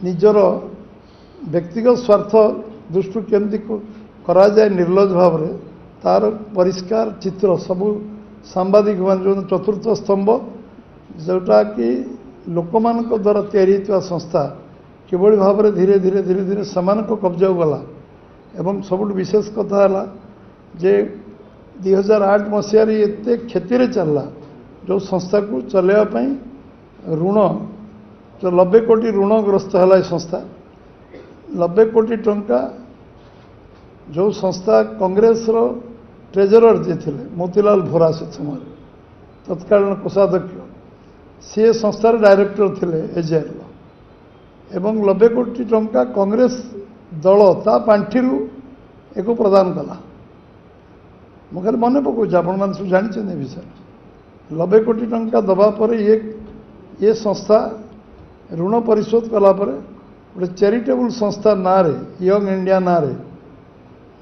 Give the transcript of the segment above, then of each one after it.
निजर व्यक्तिगत स्वार्थ दृष्टि केमती करा जाए निर्लज भाव में तार परिष्कार चित्र सबू सांबादिक मान जो चतुर्थ स्तंभ जोटा कि लोक मान द्वारा तैयारी संस्था किभली भाव में धीरे धीरे धीरे धीरे समान कब्जा गला एवं सबुठ विशेष कथा है जे 2008 मसीह एत क्षति चलला जो संस्था को चलवाई ऋण जो 90 कोटी ऋणग्रस्त है संस्था 90 कोटी टंका जो संस्था कांग्रेस रो ट्रेजरर जे थे मोतीलाल भोरा से समय तत्कालीन कोषाध्यक्ष सी संस्थार डायरेक्टर थे एजेएल एवं 90 कोटी टंका कांग्रेस दल ता पांठि एक प्रदान कला मुझे मन पकाऊँ आपण मैंने सब जानते विषय 90 कोटी टंका दबा पर ये संस्था ऋण परिशोध कलापर गोटे चैरिटेबल संस्था ना रे यंग इंडिया ना रे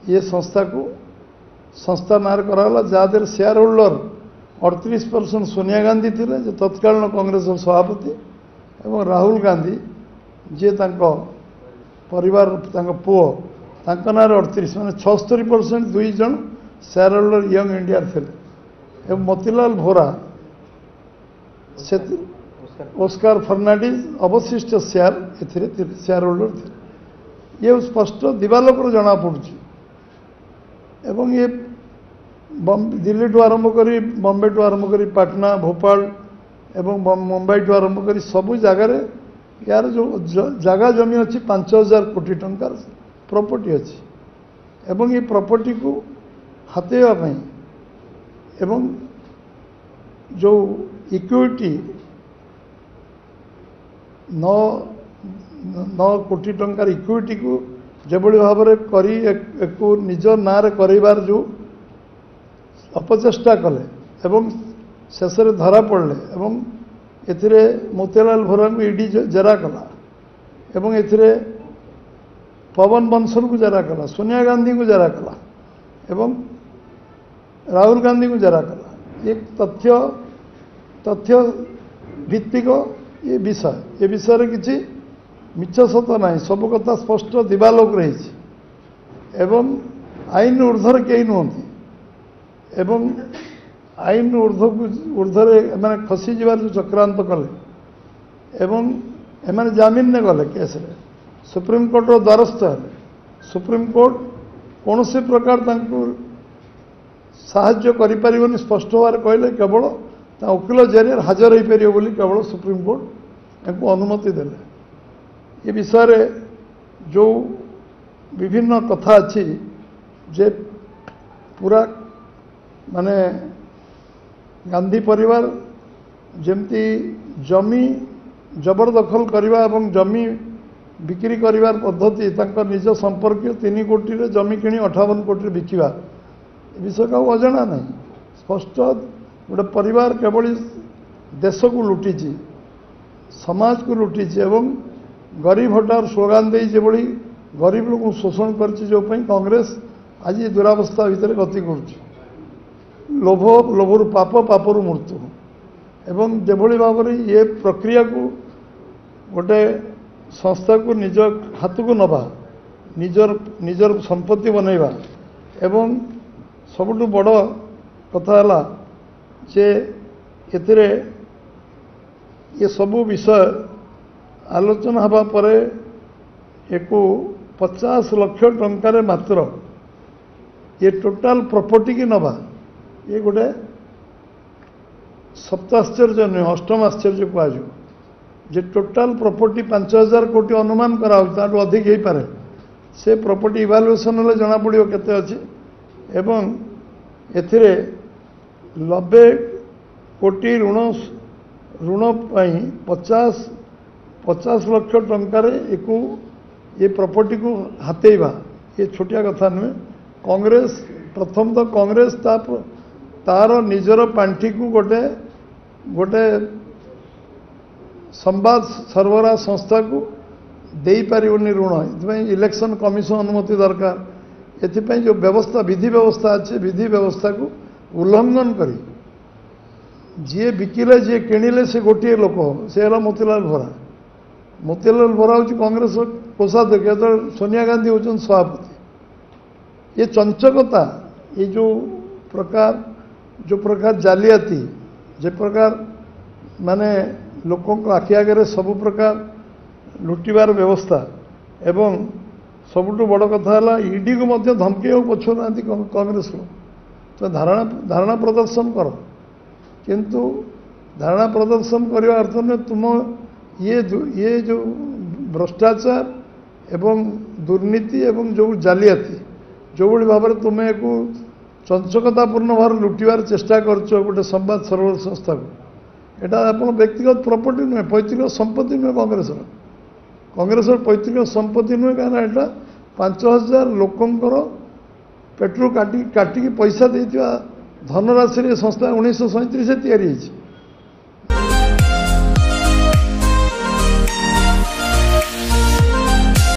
ये संस्था नार कराला जहाँ शेयर होल्डर 38% सोनिया गांधी थे जो तत्कालीन कांग्रेस सभापति एवं राहुल गांधी जे परिवार पुओ ना 38 माने 76% दुई जन शेयर होल्डर यंग इंडिया थे एवं मोतीलाल भोरा से ओस्कार फर्नांडिज अवशिष्ट शेयर होल्डर थे ये स्पष्ट दिवालोक जना पड़ी एवं ये दिल्ली टू आरंभ करी बॉम्बे टू आरंभ करी पटना भोपाल एवं मुंबई टू आरंभ करी सबू जगार यार जो जगह जमी अच्छी 5000 कोटी टंकार प्रॉपर्टी अच्छी एवं ये प्रॉपर्टी को हाथेवाई एवं जो इक्विटी 9 कोटी टंकार इक्विटी को जेभली भाव में करी निज ना करार जो अपचेष्टा कले एवं शेष धरा पड़े एवं एथिरे मोतीलाल भोरा को ईडी जेरा कला एवं एथिरे पवन बंसल को जेरा कला सोनिया गांधी को जेरा कला एवं राहुल गांधी को जेरा कला एक तथ्य भित्तिक ये विषय रे किसी मिछ सत ना सब कथा स्पष्ट दिवालोक रही एवं आईन ऊर्धर कई नुहति एवं आईन ऊर्धरे मैंने खसी जीवार जो चक्रांत कले एवं एमाने जामिन ने गले केस रे सुप्रीम कोर्ट रो द्वारस्थ है सुप्रीम कोर्ट कौन से प्रकार साहाय्य करि परिबनी स्पष्ट भाव कहले केवल वकिल जरिए हाजर हो पार बोली केवल सुप्रीम कोर्ट इनको अनुमति देले ये विषय रे जो विभिन्न कथा अच्छी जे पूरा माने गांधी परिवार जमती जमी जबरदखल करवा एवं जमी बिक्री करिवार पद्धति तांकर निज संपर्क 3 कोटी रे जमी किणी 58 कोटी बिकिवा विषय का अजना नहीं स्पष्ट गोटे परिवार केवल देश को लुटी समाज को लुटी एवं गरीब हटार स्लोगान दे जो गरीब लोग शोषण कर कांग्रेस आज दुरावस्था भितर गति कर लोभर पाप पापर मृत्यु एवं जेभली भाव में ये प्रक्रिया को गोटे संस्था को निज हाथ को नवा निजर संपत्ति बनैबा एवं सबुठ बड़ कथा है जे एथिरे ये सबू विषय आलोचना हवा पर एक 50 लाख टंकार मात्र ये टोटाल प्रॉपर्टी की नवा ये गोटे सप्ताश्चर्य नुह अष्टम आश्चर्य कहुँ जे टोटाल प्रॉपर्टी 5000 कोटी अनुमान करा अधिक हो पारे से प्रॉपर्टी इवालुएसन हेल्ले जना पड़ो केते अच्छी एवं एथिरे 90 कोटी ऋण 50 लाख टंकार ये प्रॉपर्टी को हाथेवा ये छोटिया कथा नुहे कांग्रेस प्रथम तो कांग्रेस तार निजर पांठी को गोटे गोटे संवाद सरबराह संस्था को दे पारिबनी ऋण ये इलेक्शन कमिशन अनुमति दरकार एथिपाई जो व्यवस्था विधि व्यवस्था अच्छे विधि व्यवस्था को उल्लंघन करी जी बिकिले जी किणिले से गोटे लोक से मोतीलाल भोरा मोतीलाल वोरा हूँ कांग्रेस कोषाध्यक्ष जो सोनिया गांधी होचन सभापति ये चंचकता ये जो प्रकार जालियाती जे प्रकार माने लोकों को आखि आगे सबु प्रकार लुटिबार व्यवस्था एवं सबुठु बड़ कथा है ईडी को मध्य धमकी पछुना कांग्रेस को तो धारणा प्रदर्शन कर किंतु धारणा प्रदर्शन करने अर्थ में तुम ये जो भ्रष्टाचार एवं दुर्नीति एवं जो जालियाती जो भाई भाव में तुम्हें एक चंचकतापूर्ण भाव लुटिबार चेष्टा कर गोटे संवाद सर्वर संस्था को यहाँ आप व्यक्तिगत प्रॉपर्टी नुहे पैतृक संपत्ति नुहे कांग्रेस पैतृक संपत्ति नुहे कहीं यहाँ 5000 लोकंर पेट्रोल काटिकी पैसा देता धनराशि संस्था 1937 तैयारी